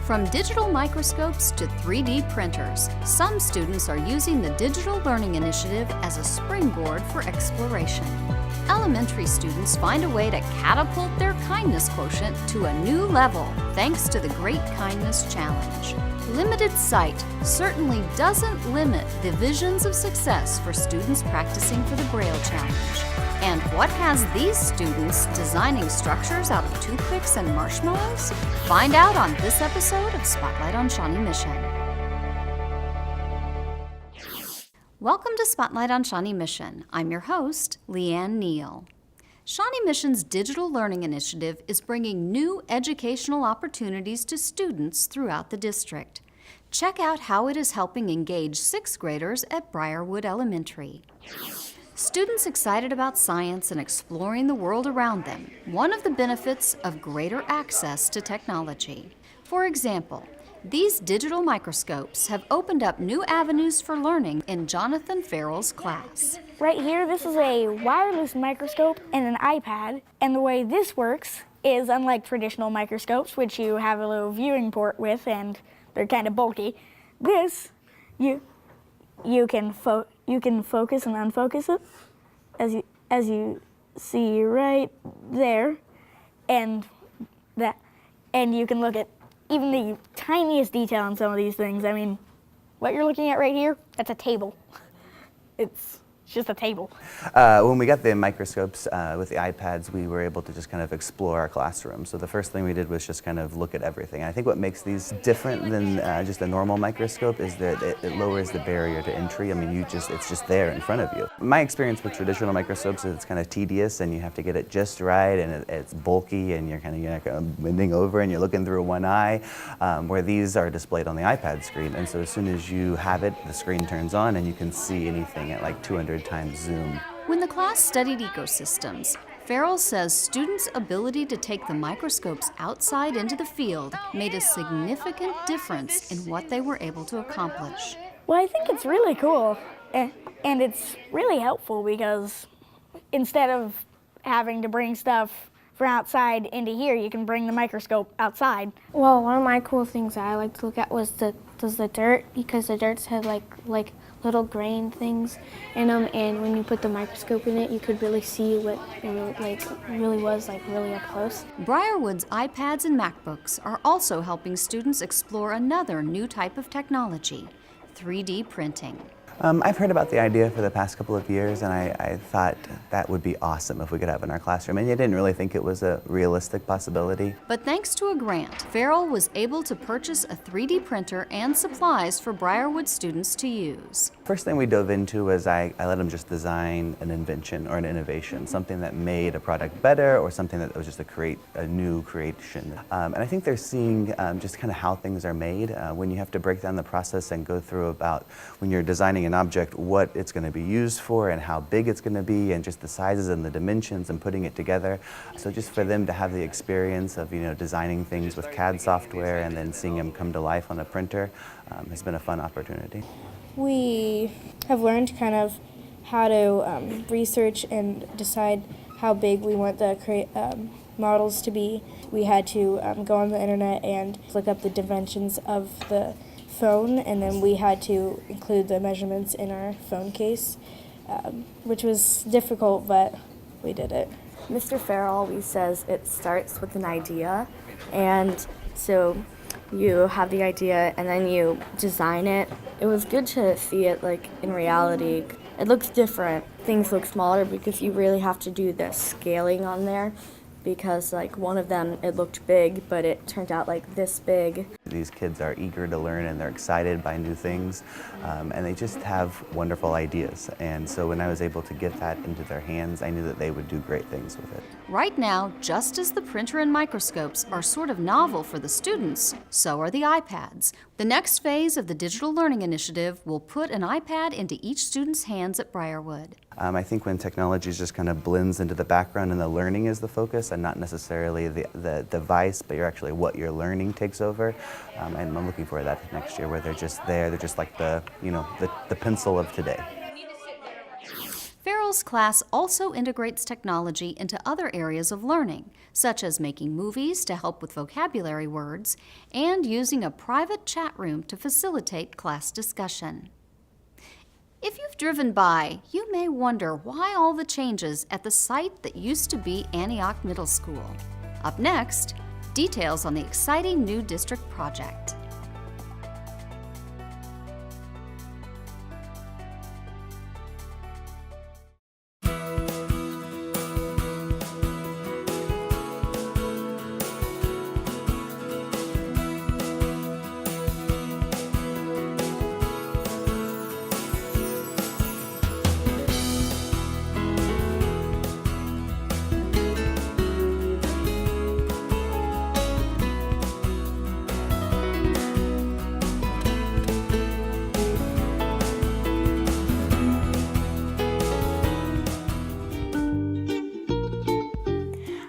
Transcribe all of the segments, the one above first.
From digital microscopes to 3D printers, some students are using the Digital Learning Initiative as a springboard for exploration. Elementary students find a way to catapult their kindness quotient to a new level thanks to the Great Kindness Challenge. Limited sight certainly doesn't limit the visions of success for students practicing for the Braille Challenge. And what has these students designing structures out of toothpicks and marshmallows? Find out on this episode of Spotlight on Shawnee Mission. Welcome to Spotlight on Shawnee Mission. I'm your host, Leanne Neal. Shawnee Mission's Digital Learning Initiative is bringing new educational opportunities to students throughout the district. Check out how it is helping engage 6th graders at Briarwood Elementary. Students excited about science and exploring the world around them, one of the benefits of greater access to technology. For example, these digital microscopes have opened up new avenues for learning in Jonathan Farrell's class. Right here, this is a wireless microscope and an iPad, and the way this works is unlike traditional microscopes, which you have a little viewing port with and they're kind of bulky. This, you can focus and unfocus it, as you see right there, and you can look at even the tiniest detail in some of these things. I mean, what you're looking at right here, that's a table. It's just a table. When we got the microscopes with the iPads, we were able to just kind of explore our classroom. So the first thing we did was just kind of look at everything. And I think what makes these different than just a normal microscope is that it lowers the barrier to entry. I mean, it's just there in front of you. My experience with traditional microscopes is it's kind of tedious and you have to get it just right, and it's bulky and you're kind of bending over and you're looking through one eye, where these are displayed on the iPad screen. And so as soon as you have it, the screen turns on and you can see anything at like 200 times zoom. When the class studied ecosystems, Farrell says students' ability to take the microscopes outside into the field made a significant difference in what they were able to accomplish. Well, I think it's really cool, and it's really helpful because instead of having to bring stuff from outside into here, you can bring the microscope outside. Well, one of my cool things that I like to look at was the dirt, because the dirts had like little grain things in them, and when you put the microscope in it, you could really see what it really was really up close. Briarwood's iPads and MacBooks are also helping students explore another new type of technology, 3D printing. I've heard about the idea for the past couple of years, and I thought that would be awesome if we could have it in our classroom, and I didn't really think it was a realistic possibility. But thanks to a grant, Farrell was able to purchase a 3D printer and supplies for Briarwood students to use. First thing we dove into was I let them just design an invention or an innovation, something that made a product better or something that was just a new creation. And I think they're seeing just kind of how things are made when you have to break down the process and go through about when you're designing an object, what it's going to be used for and how big it's going to be and just the sizes and the dimensions and putting it together. So just for them to have the experience of designing things with CAD software and then seeing them come to life on a printer has been a fun opportunity. We have learned kind of how to research and decide how big we want the models to be. We had to go on the internet and look up the dimensions of the phone, and then we had to include the measurements in our phone case, which was difficult, but we did it. Mr. Farrell always says it starts with an idea, and so you have the idea and then you design it. It was good to see it in reality. It looks different. Things look smaller because you really have to do the scaling on there, because one of them, it looked big, but it turned out this big. These kids are eager to learn and they're excited by new things, and they just have wonderful ideas. And so when I was able to get that into their hands, I knew that they would do great things with it. Right now, just as the printer and microscopes are sort of novel for the students, so are the iPads. The next phase of the Digital Learning Initiative will put an iPad into each student's hands at Briarwood. I think when technology just kind of blends into the background and the learning is the focus and not necessarily the device, but actually what you're learning takes over. And I'm looking forward to that next year, where they're just there, they're just like the pencil of today. Farrell Carol's class also integrates technology into other areas of learning, such as making movies to help with vocabulary words and using a private chat room to facilitate class discussion. If you've driven by, you may wonder why all the changes at the site that used to be Antioch Middle School. Up next, details on the exciting new district project.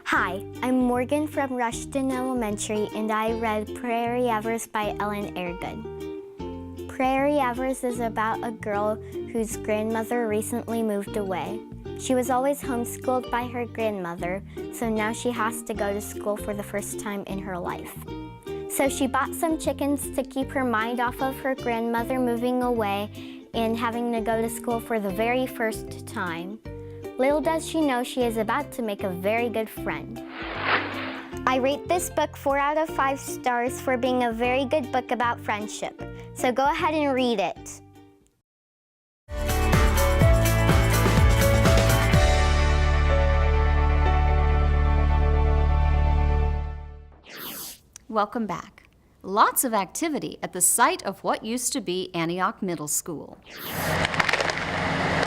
Hi, I'm Morgan from Rushton Elementary, and I read Prairie Evers by Ellen Airgood. Prairie Evers is about a girl whose grandmother recently moved away. She was always homeschooled by her grandmother, so now she has to go to school for the first time in her life. So she bought some chickens to keep her mind off of her grandmother moving away and having to go to school for the very first time. Little does she know she is about to make a very good friend. I rate this book 4 out of 5 stars for being a very good book about friendship. So go ahead and read it. Welcome back. Lots of activity at the site of what used to be Antioch Middle School.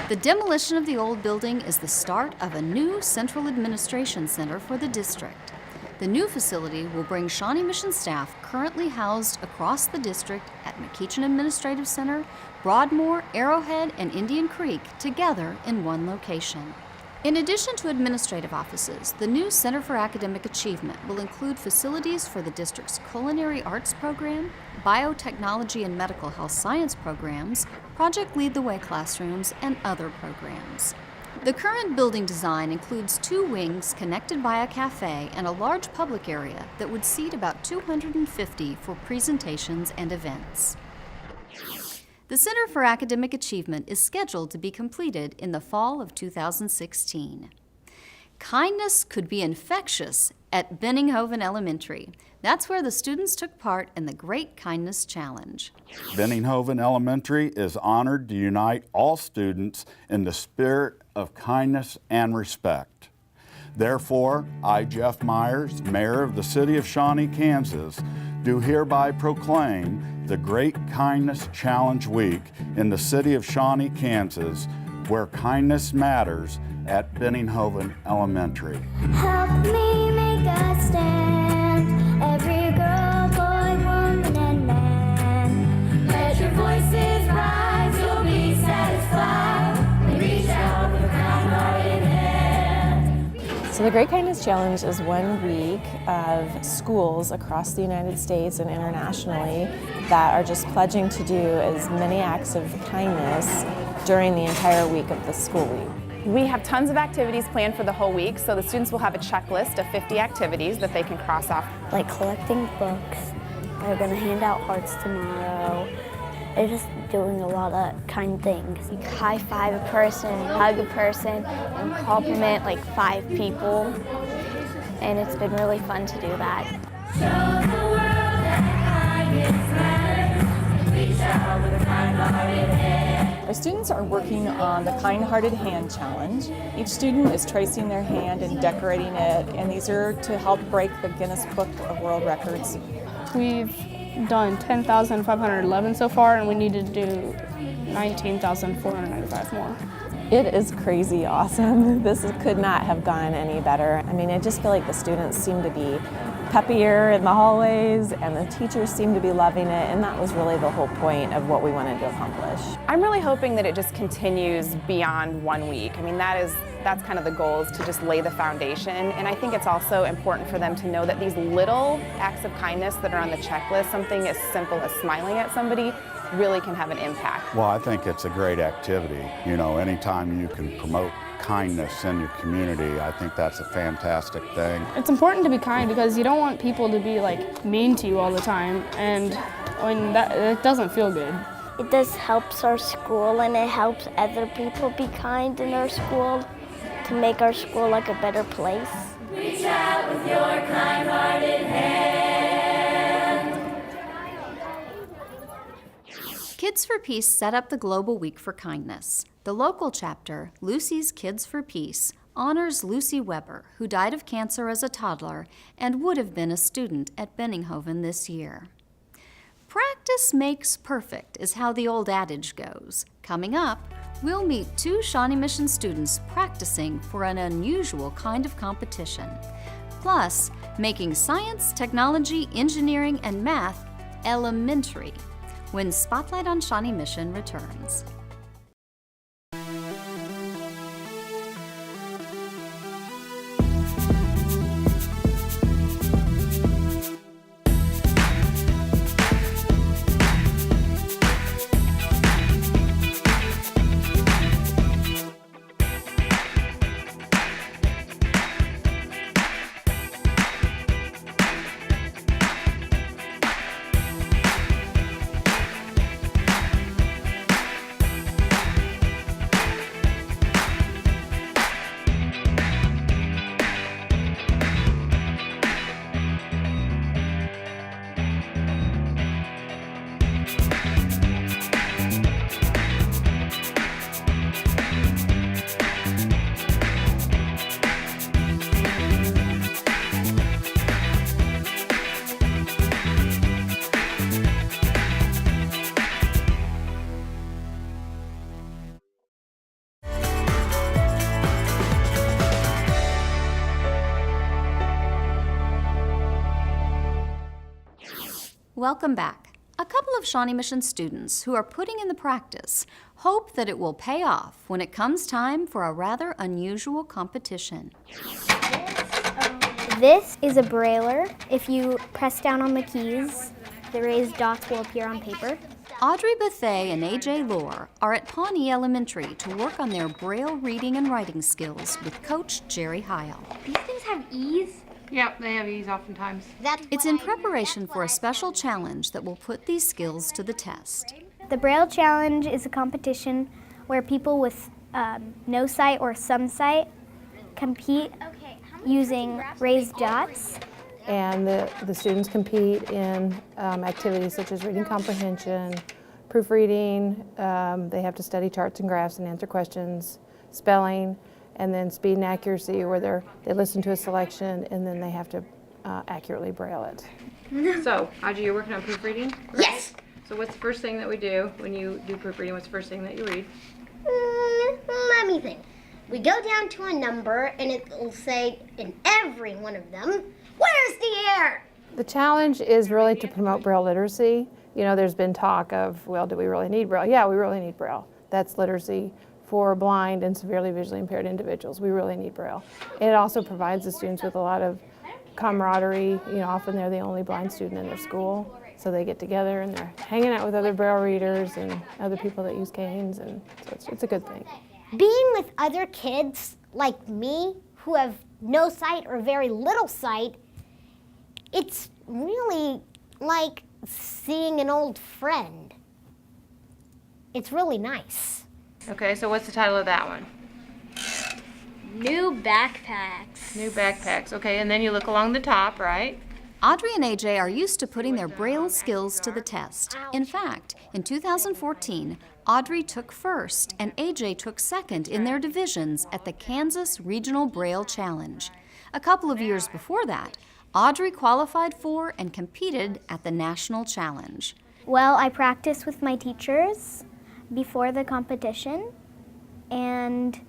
The demolition of the old building is the start of a new central administration center for the district. The new facility will bring Shawnee Mission staff currently housed across the district at McEachin Administrative Center, Broadmoor, Arrowhead, and Indian Creek together in one location. In addition to administrative offices, the new Center for Academic Achievement will include facilities for the district's culinary arts program, biotechnology and medical health science programs, Project Lead the Way classrooms, and other programs. The current building design includes 2 wings connected by a cafe and a large public area that would seat about 250 for presentations and events. The Center for Academic Achievement is scheduled to be completed in the fall of 2016. Kindness could be infectious at Benninghoven Elementary. That's where the students took part in the Great Kindness Challenge. Benninghoven Elementary is honored to unite all students in the spirit of kindness and respect. Therefore, I, Jeff Myers, Mayor of the City of Shawnee, Kansas, do hereby proclaim the Great Kindness Challenge Week in the City of Shawnee, Kansas, where kindness matters at Benninghoven Elementary. Help me make a stand, every girl, boy, woman, and man. Let your voices rise, you'll be satisfied, and reach out with a kind-hearted hand. So the Great Kindness Challenge is 1 week of schools across the United States and internationally that are just pledging to do as many acts of kindness during the entire week of the school week. We have tons of activities planned for the whole week, so the students will have a checklist of 50 activities that they can cross off. Like collecting books, they're gonna hand out hearts tomorrow. They're just doing a lot of kind things. You high five a person, hug a person, and compliment like 5 people. And it's been really fun to do that. Show the world that kindness matters, reach out with a kind-hearted hand. Our students are working on the Kind-Hearted Hand Challenge. Each student is tracing their hand and decorating it, and these are to help break the Guinness Book of World Records. We've done 10,511 so far, and we need to do 19,495 more. It is crazy awesome. This could not have gone any better. I mean, I just feel like the students seem to be peppier in the hallways, and the teachers seem to be loving it, and that was really the whole point of what we wanted to accomplish. I'm really hoping that it just continues beyond 1 week. I mean, that's kind of the goal, is to just lay the foundation, and I think it's also important for them to know that these little acts of kindness that are on the checklist, something as simple as smiling at somebody, really can have an impact. Well, I think it's a great activity. You know, anytime you can promote kindness in your community. I think that's a fantastic thing. It's important to be kind because you don't want people to be like mean to you all the time, and when it doesn't feel good. It just helps our school, and it helps other people be kind in our school to make our school like a better place. Reach out with your kind-hearted hand. Kids for Peace set up the Global Week for Kindness. The local chapter, Lucy's Kids for Peace, honors Lucy Weber, who died of cancer as a toddler and would have been a student at Benninghoven this year. Practice makes perfect is how the old adage goes. Coming up, we'll meet two Shawnee Mission students practicing for an unusual kind of competition. Plus, making science, technology, engineering, and math elementary when Spotlight on Shawnee Mission returns. Welcome back. A couple of Shawnee Mission students who are putting in the practice hope that it will pay off when it comes time for a rather unusual competition. This is a brailler. If you press down on the keys, the raised dots will appear on paper. Audrey Bethay and AJ Lohr are at Pawnee Elementary to work on their Braille reading and writing skills with Coach Jerry Heil. These things have E's? Yep, they have E's oftentimes. It's in preparation for a special challenge that will put these skills to the test. The Braille Challenge is a competition where people with no sight or some sight compete using raised dots. And the students compete in activities such as reading comprehension, proofreading, they have to study charts and graphs and answer questions, spelling, and then speed and accuracy where they listen to a selection and then they have to accurately braille it. So, Audrey, you're working on proofreading? Right? Yes. So what's the first thing that we do when you do proofreading? What's the first thing that you read? Let me think. We go down to a number and it will say in every one of them, where's the air? The challenge is really to promote Braille literacy. You know, there's been talk of, well, do we really need Braille? Yeah, we really need Braille. That's literacy for blind and severely visually impaired individuals. We really need Braille. It also provides the students with a lot of camaraderie. You know, often they're the only blind student in their school, so they get together and they're hanging out with other Braille readers and other people that use canes, and so it's a good thing. Being with other kids like me who have no sight or very little sight, it's really like seeing an old friend. It's really nice. Okay, so what's the title of that one? New backpacks. New backpacks. Okay, and then you look along the top, right? Audrey and AJ are used to putting their Braille skills to the test. In fact, in 2014, Audrey took first and AJ took second in their divisions at the Kansas Regional Braille Challenge. A couple of years before that, Audrey qualified for and competed at the National Challenge. Well, I practiced with my teachers before the competition, and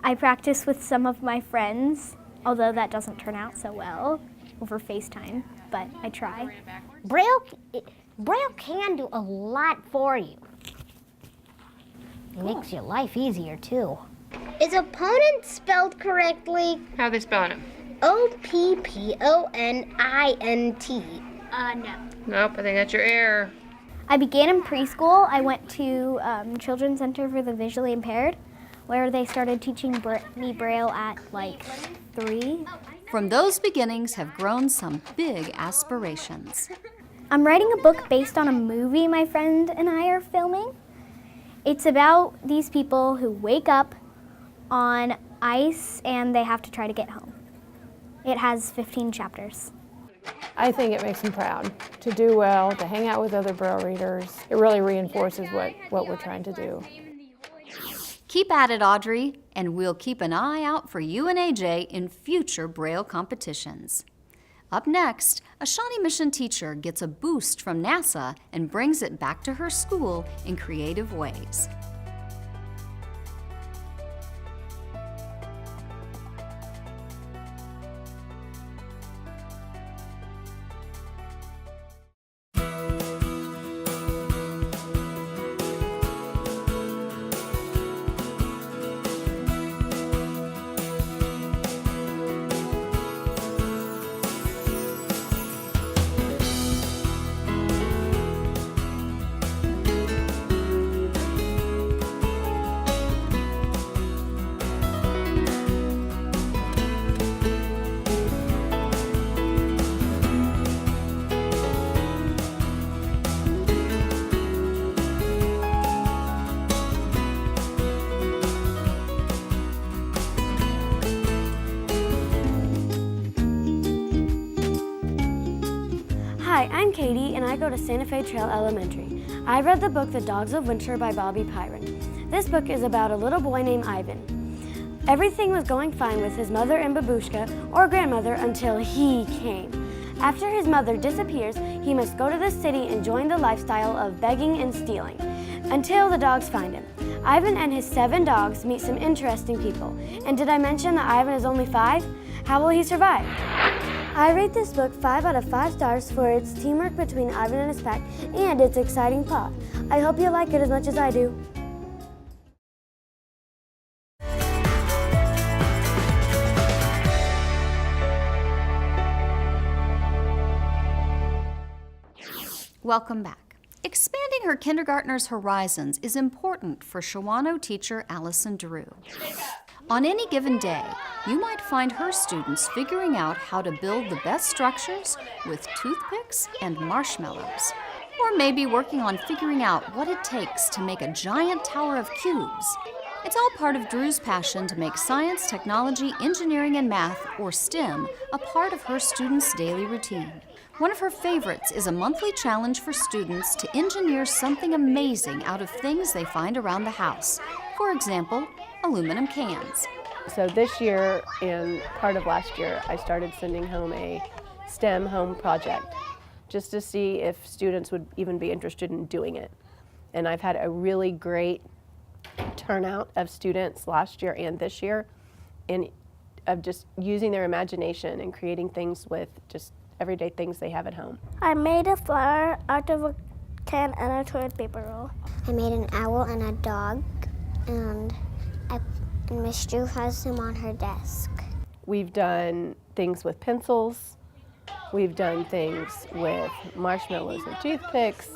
I practiced with some of my friends, although that doesn't turn out so well over FaceTime, but I try. Braille can do a lot for you. It makes your life easier too. Is opponent spelled correctly? How are they spelling it? O-P-P-O-N-I-N-T. No. Nope, I think that's your error. I began in preschool. I went to Children's Center for the Visually Impaired where they started teaching me Braille at like 3. From those beginnings have grown some big aspirations. I'm writing a book based on a movie my friend and I are filming. It's about these people who wake up on ice and they have to try to get home. It has 15 chapters. I think it makes them proud to do well, to hang out with other Braille readers. It really reinforces what we're trying to do. Keep at it, Audrey, and we'll keep an eye out for you and AJ in future Braille competitions. Up next, a Shawnee Mission teacher gets a boost from NASA and brings it back to her school in creative ways. Hi, I'm Katie, and I go to Santa Fe Trail Elementary. I read the book The Dogs of Winter by Bobby Pyron. This book is about a little boy named Ivan. Everything was going fine with his mother and babushka, or grandmother, until he came. After his mother disappears, he must go to the city and join the lifestyle of begging and stealing, until the dogs find him. Ivan and his 7 dogs meet some interesting people. And did I mention that Ivan is only 5? How will he survive? I rate this book 5 out of 5 stars for its teamwork between Ivan and his pack and its exciting plot. I hope you like it as much as I do. Welcome back. Expanding her kindergartner's horizons is important for Shawanoe teacher Allison Drew. On any given day, you might find her students figuring out how to build the best structures with toothpicks and marshmallows. Or maybe working on figuring out what it takes to make a giant tower of cubes. It's all part of Drew's passion to make science, technology, engineering, and math, or STEM, a part of her students' daily routine. One of her favorites is a monthly challenge for students to engineer something amazing out of things they find around the house. For example, aluminum cans. So this year and part of last year, I started sending home a STEM home project just to see if students would even be interested in doing it. And I've had a really great turnout of students last year and this year, and of just using their imagination and creating things with just everyday things they have at home. I made a flower out of a can and a toilet paper roll. I made an owl and a dog, and Miss Drew has them on her desk. We've done things with pencils. We've done things with marshmallows and toothpicks.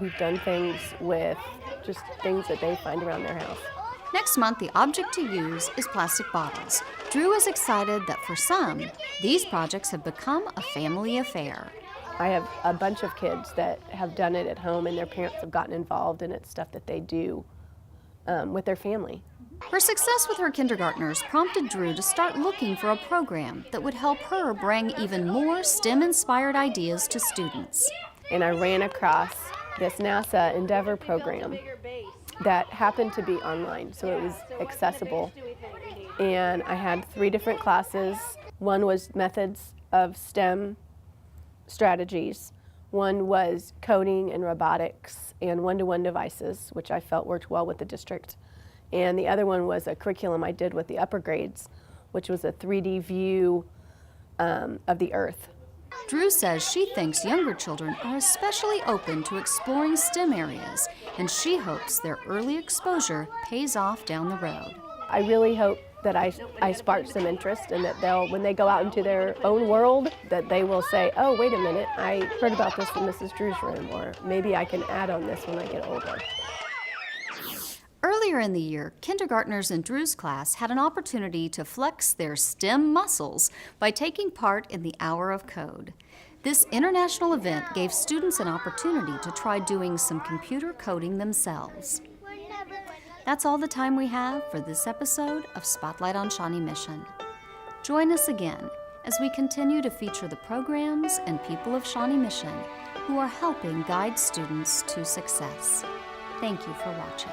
We've done things with just things that they find around their house. Next month, the object to use is plastic bottles. Drew is excited that for some, these projects have become a family affair. I have a bunch of kids that have done it at home, and their parents have gotten involved, and it's stuff that they do with their family. Her success with her kindergartners prompted Drew to start looking for a program that would help her bring even more STEM-inspired ideas to students. And I ran across this NASA Endeavor program that happened to be online, so it was accessible. And I had 3 different classes. One was methods of STEM strategies. One was coding and robotics and one-to-one devices, which I felt worked well with the district. And the other one was a curriculum I did with the upper grades, which was a 3D view of the Earth. Drew says she thinks younger children are especially open to exploring STEM areas, and she hopes their early exposure pays off down the road. I really hope that I sparked some interest, and that they'll, when they go out into their own world, that they will say, oh, wait a minute, I heard about this in Mrs. Drew's room, or maybe I can add on this when I get older. Early Earlier in the year, kindergartners in Drew's class had an opportunity to flex their STEM muscles by taking part in the Hour of Code. This international event gave students an opportunity to try doing some computer coding themselves. That's all the time we have for this episode of Spotlight on Shawnee Mission. Join us again as we continue to feature the programs and people of Shawnee Mission who are helping guide students to success. Thank you for watching.